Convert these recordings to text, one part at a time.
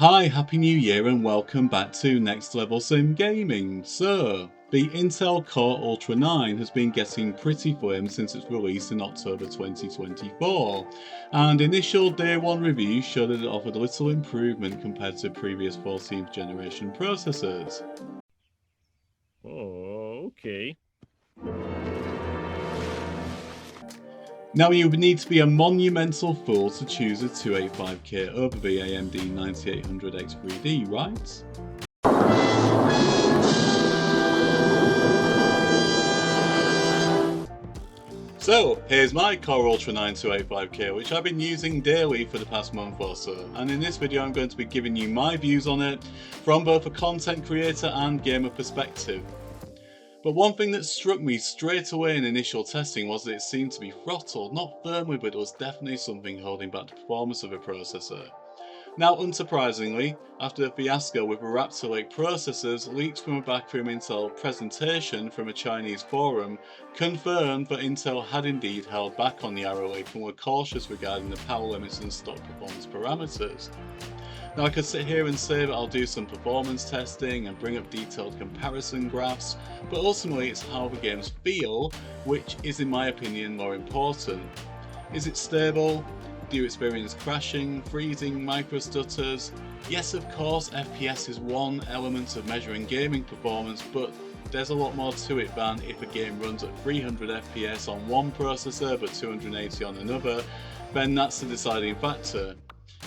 Hi, Happy New Year and welcome back to Next Level Sim Gaming. So, the Intel Core Ultra 9 has been getting pretty firm since its release in October 2024, and initial day one reviews showed that it offered a little improvement compared to previous 14th generation processors. Oh, okay. Now you would need to be a monumental fool to choose a 285K over the AMD 9800X3D, right? So, here's my Core Ultra 9 285K, which I've been using daily for the past month or so, and in this video I'm going to be giving you my views on it from both a content creator and gamer perspective. But one thing that struck me straight away in initial testing was that it seemed to be throttled, not firmly, but there was definitely something holding back the performance of the processor. Now, unsurprisingly, after the fiasco with the Raptor Lake processors, leaks from a backroom Intel presentation from a Chinese forum confirmed that Intel had indeed held back on the Arrow Lake and were cautious regarding the power limits and stock performance parameters. Now, I could sit here and say that I'll do some performance testing and bring up detailed comparison graphs, but ultimately it's how the games feel, which is in my opinion more important. Is it stable? Do you experience crashing, freezing, micro stutters? Yes, of course, FPS is one element of measuring gaming performance, but there's a lot more to it than if a game runs at 300 FPS on one processor but 280 on another, then that's the deciding factor.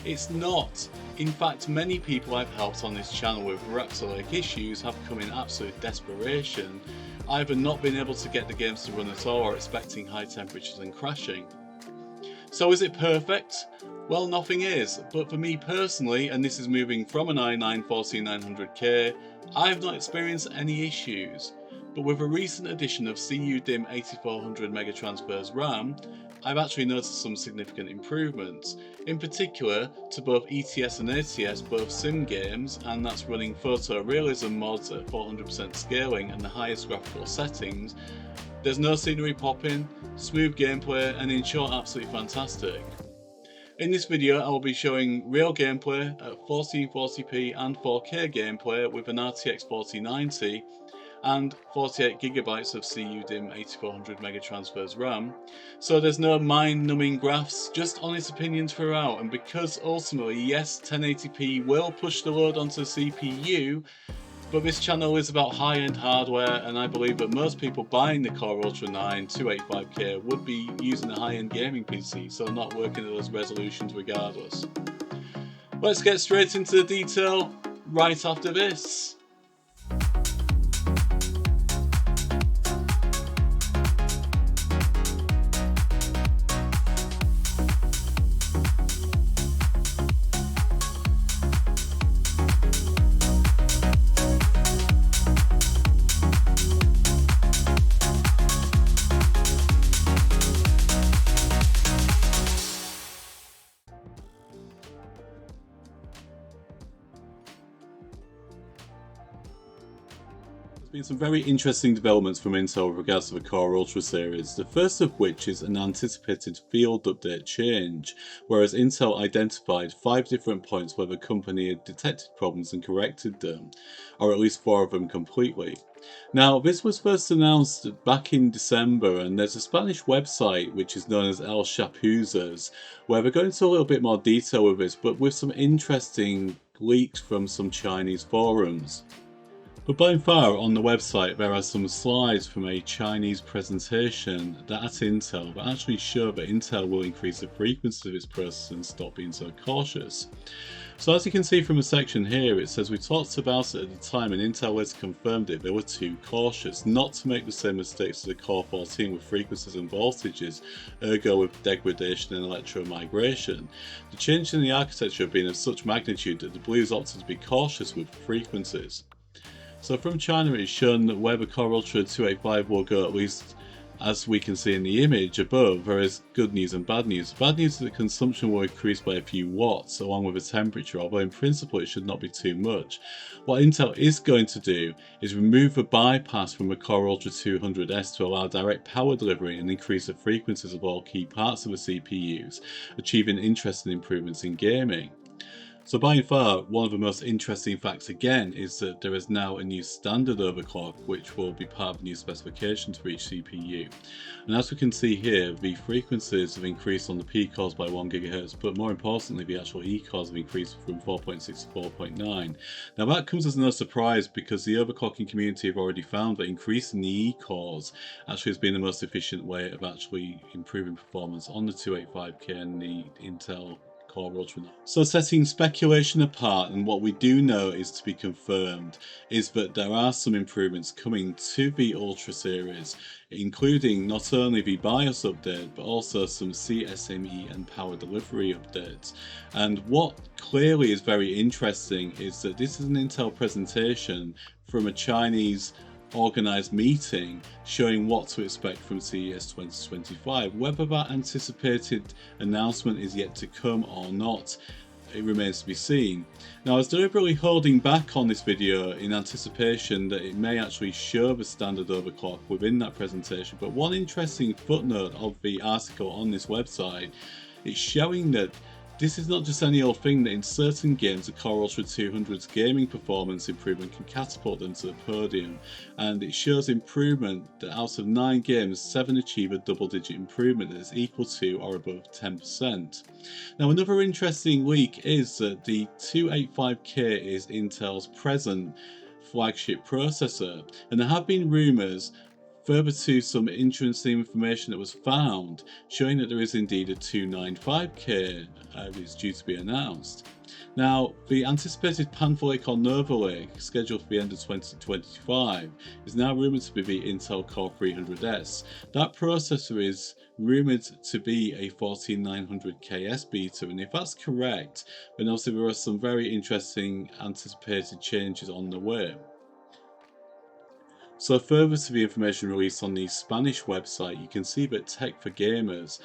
It's not. In fact, many people I've helped on this channel with Raptor Lake issues have come in absolute desperation, either not being able to get the games to run at all or expecting high temperatures and crashing. So is it perfect? Well, nothing is, but for me personally, and this is moving from an i9 14900K, I've not experienced any issues. But with a recent addition of CUDIMM 8400 megatransfers RAM, I've actually noticed some significant improvements, in particular to both ETS and ATS, both sim games, and that's running photorealism mods at 400% scaling and the highest graphical settings. There's no scenery popping, smooth gameplay, and in short, absolutely fantastic. In this video, I will be showing real gameplay at 1440p and 4K gameplay with an RTX 4090 and 48GB of CUDIMM 8400 megatransfers RAM, so there's no mind-numbing graphs, just honest opinions throughout, and because ultimately, yes, 1080p will push the load onto the CPU, but this channel is about high-end hardware, and I believe that most people buying the Core Ultra 9 285K would be using a high-end gaming PC, so not working at those resolutions regardless. Let's get straight into the detail right after this. Been some very interesting developments from Intel with regards to the Core Ultra series, the first of which is an anticipated field update change, whereas Intel identified 5 different points where the company had detected problems and corrected them, or at least 4 of them completely. Now, this was first announced back in December, and there's a Spanish website which is known as El Chapuzas, where they're going into a little bit more detail with this, but with some interesting leaks from some Chinese forums. But by far on the website there are some slides from a Chinese presentation that at Intel that actually show that Intel will increase the frequency of its processors and stop being so cautious. So as you can see from the section here, it says we talked about it at the time and Intel has confirmed it, they were too cautious not to make the same mistakes as the Core 14 with frequencies and voltages, ergo with degradation and electromigration. The change in the architecture have been of such magnitude that the Blues opted to be cautious with frequencies. So from China it's shown that where the Core Ultra 285 will go, at least as we can see in the image above, there is good news and bad news. The bad news is that consumption will increase by a few watts along with the temperature, although in principle it should not be too much. What Intel is going to do is remove the bypass from the Core Ultra 200S to allow direct power delivery and increase the frequencies of all key parts of the CPUs, achieving interesting improvements in gaming. So by far, one of the most interesting facts again is that there is now a new standard overclock which will be part of a new specification to each CPU. And as we can see here, the frequencies have increased on the P cores by 1 GHz, but more importantly the actual E cores have increased from 4.6 to 4.9. Now that comes as no surprise because the overclocking community have already found that increasing the E cores actually has been the most efficient way of actually improving performance on the 285K and the Intel Core Ultra. So setting speculation apart, and what we do know is to be confirmed, is that there are some improvements coming to the Ultra series, including not only the BIOS update, but also some CSME and power delivery updates. And what clearly is very interesting is that this is an Intel presentation from a Chinese organised meeting showing what to expect from CES 2025. Whether that anticipated announcement is yet to come or not, it remains to be seen. Now, I was deliberately holding back on this video in anticipation that it may actually show the standard overclock within that presentation, but one interesting footnote of the article on this website is showing that this is not just any old thing, that in certain games the Core Ultra 200's gaming performance improvement can catapult them to the podium, and it shows improvement that out of 9 games, 7 achieve a double-digit improvement that is equal to or above 10%. Now, another interesting leak is that the 285K is Intel's present flagship processor, and there have been rumours further to some interesting information that was found showing that there is indeed a 295K that is due to be announced. Now, the anticipated Panther Lake or Nova Lake, scheduled for the end of 2025, is now rumoured to be the Intel Core 300S. That processor is rumoured to be a 14900KS beta, and if that's correct, then obviously there are some very interesting anticipated changes on the way. So further to the information released on the Spanish website, you can see that Tech for Gamers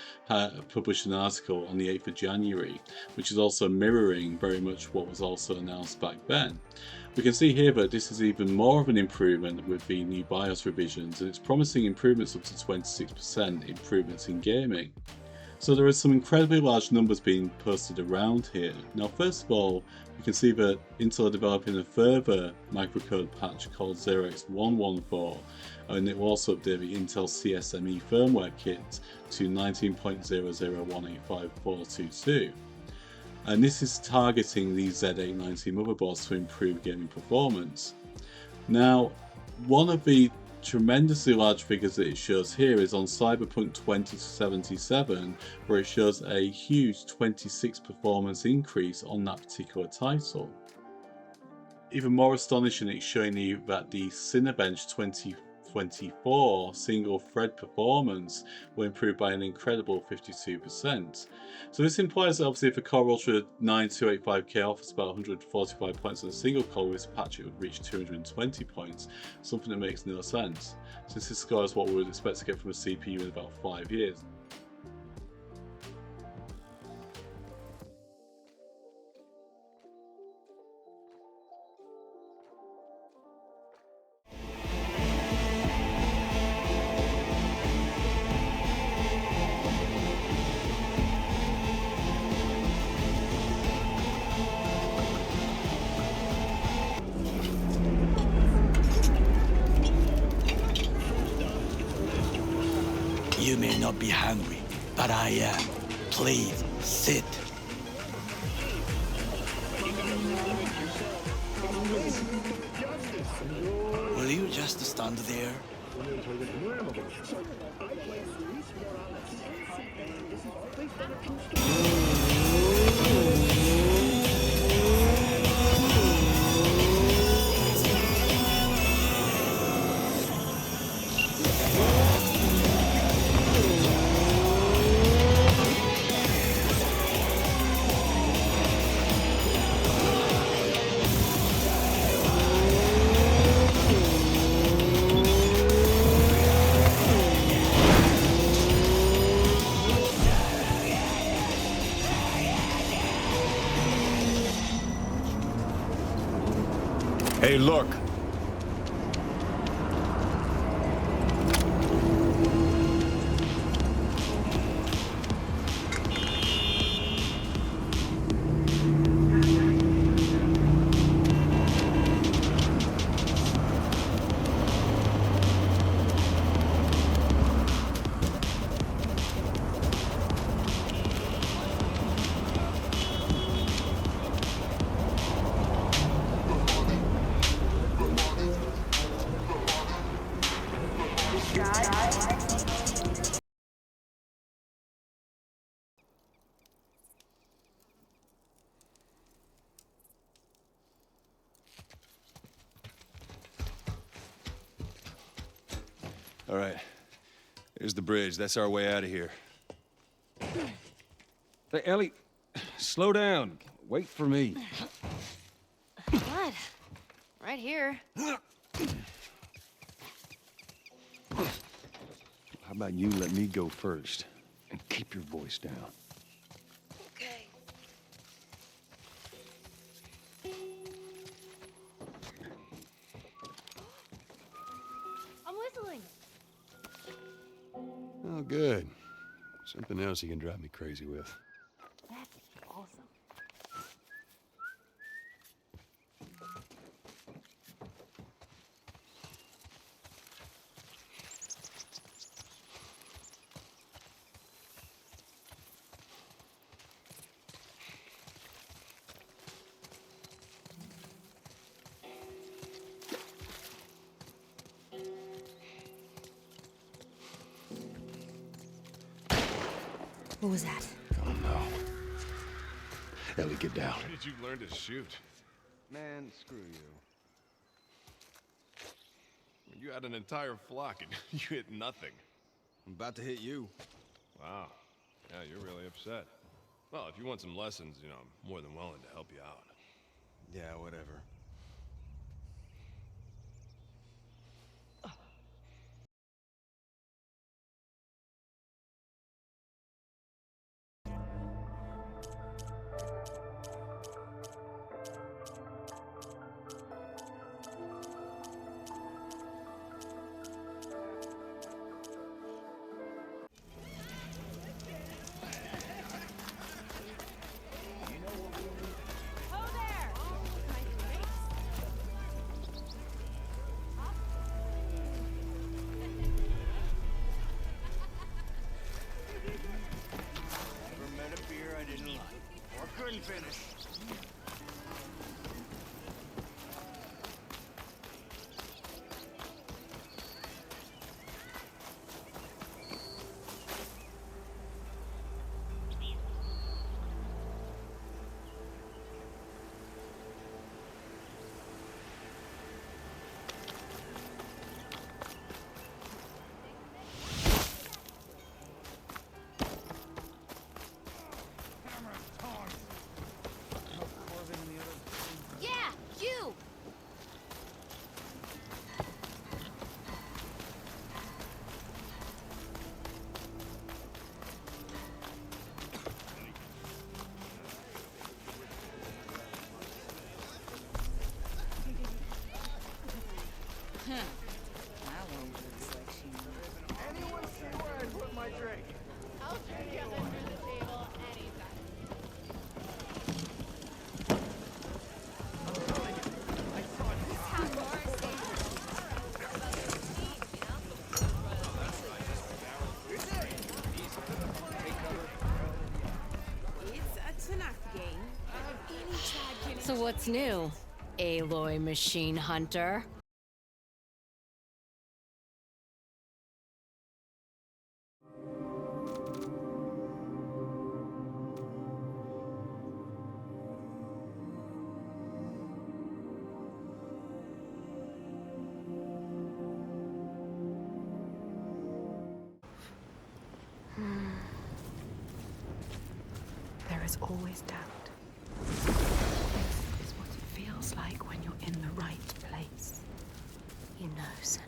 published an article on the 8th of January, which is also mirroring very much what was also announced back then. We can see here that this is even more of an improvement with the new BIOS revisions, and it's promising improvements up to 26% improvements in gaming. So there are some incredibly large numbers being posted around here. Now, first of all, you can see that Intel are developing a further microcode patch called 0x114, and it will also update the Intel CSME firmware kit to 19.00185.422. And this is targeting the Z890 motherboards to improve gaming performance. Now, one of the tremendously large figures that it shows here is on Cyberpunk 2077, where it shows a huge 26 performance increase on that particular title. Even more astonishing, it's showing you that the Cinebench 2024 single thread performance will improve by an incredible 52%. So this implies that obviously if a Core Ultra 9285K offers about 145 points on a single core, with this patch it would reach 220 points, something that makes no sense, since this score is what we would expect to get from a CPU in about 5 years. You may not be hungry, but I am. Please, sit. Will you just stand there? Hey, look. All right. There's the bridge. That's our way out of here. Hey, Ellie, slow down. Wait for me. What? Right here. How about you let me go first and keep your voice down? Okay. I'm whistling. Oh, good. Something else you can drive me crazy with. That's awesome. What was that? Oh, no. Ellie, get down. When did you learn to shoot? Man, screw you. You had an entire flock and you hit nothing. I'm about to hit you. Wow. Yeah, you're really upset. Well, if you want some lessons, you know, I'm more than willing to help you out. Yeah, whatever. Yeah, you! That one looks like she knows. Anyone see where I put my drink? I'll turn you under the table anytime. It's a Tanakh game. Any Chad can... So what's new, Aloy Machine Hunter? There is always doubt. This is what it feels like when you're in the right place. You know, Senua.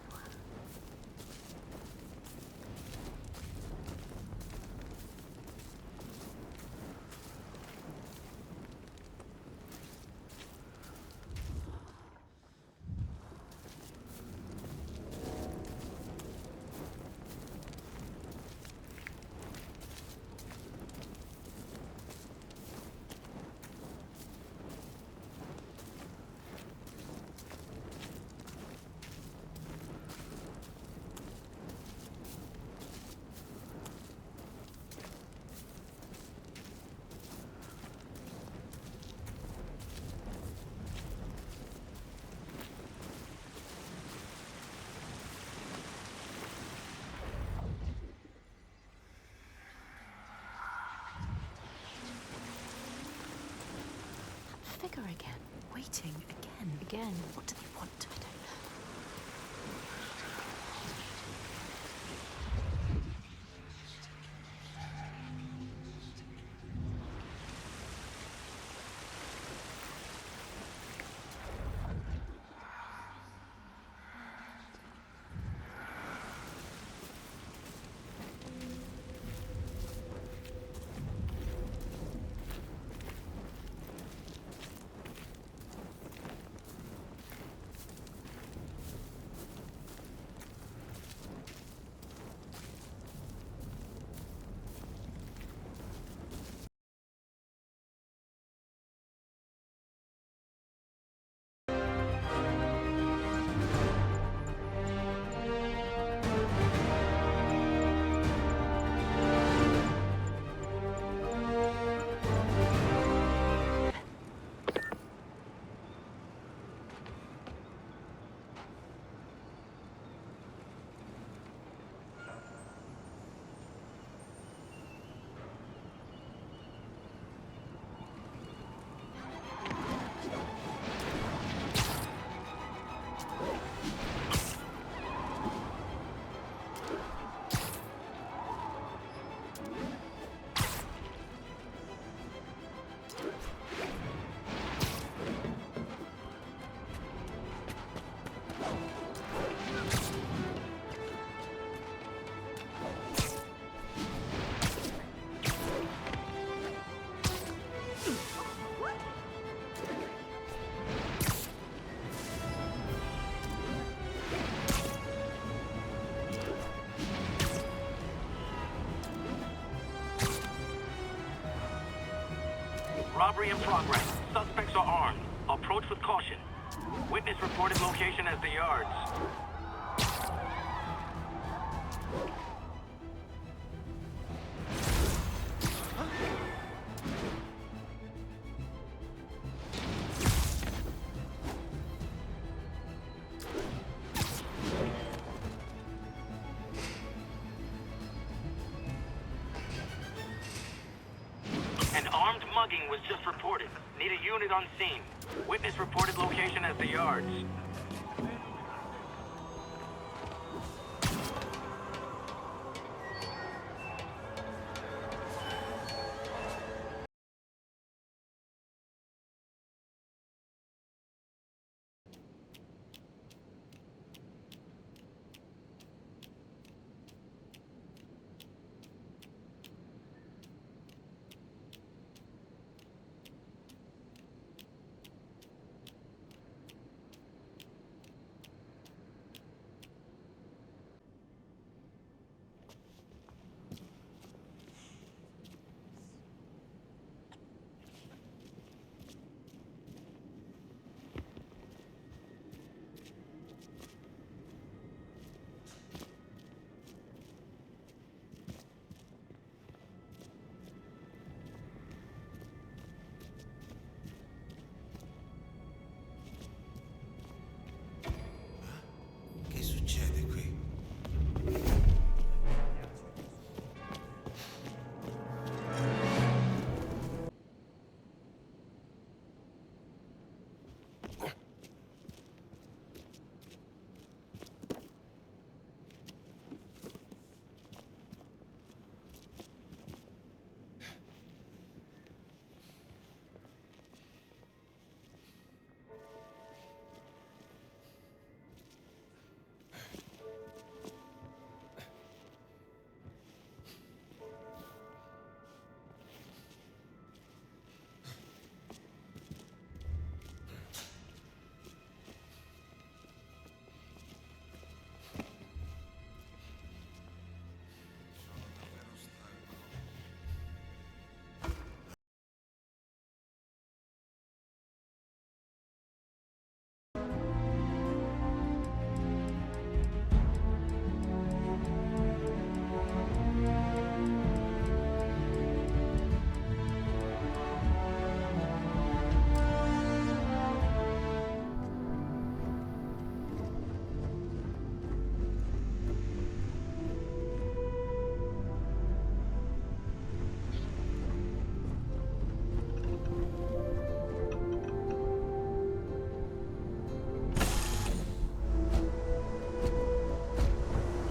Figure again. Waiting again. What do they want? I don't know. Robbery in progress. Suspects are armed. Approach with caution. Witness reported location as the yards. An armed mugging was just reported. Need a unit on scene. Witness reported location as the yards. Che succede qui?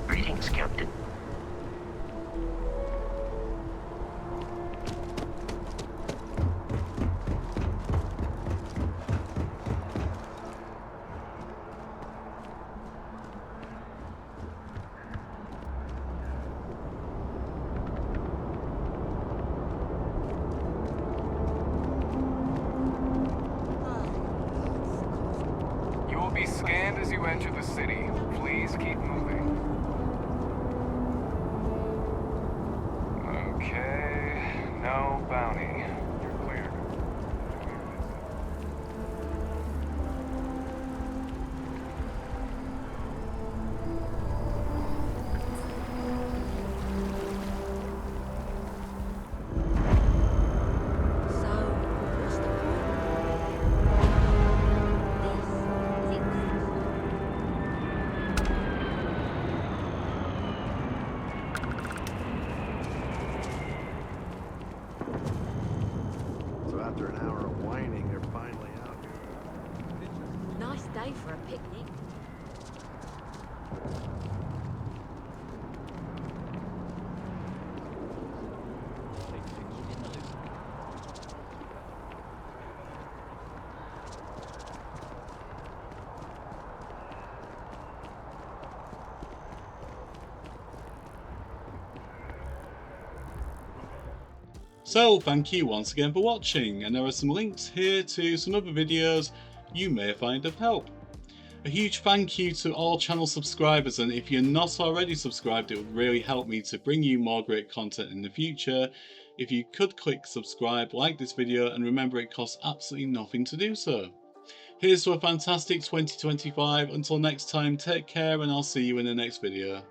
Greetings, Captain. You will be scanned as you enter the city. Please keep moving. Okay, no bounty. You're clear. So after an hour of whining, they're finally out here. Nice day for a picnic. So thank you once again for watching, and there are some links here to some other videos you may find of help. A huge thank you to all channel subscribers, and if you're not already subscribed, it would really help me to bring you more great content in the future if you could click subscribe, like this video, and remember it costs absolutely nothing to do so. Here's to a fantastic 2025. Until next time, take care and I'll see you in the next video.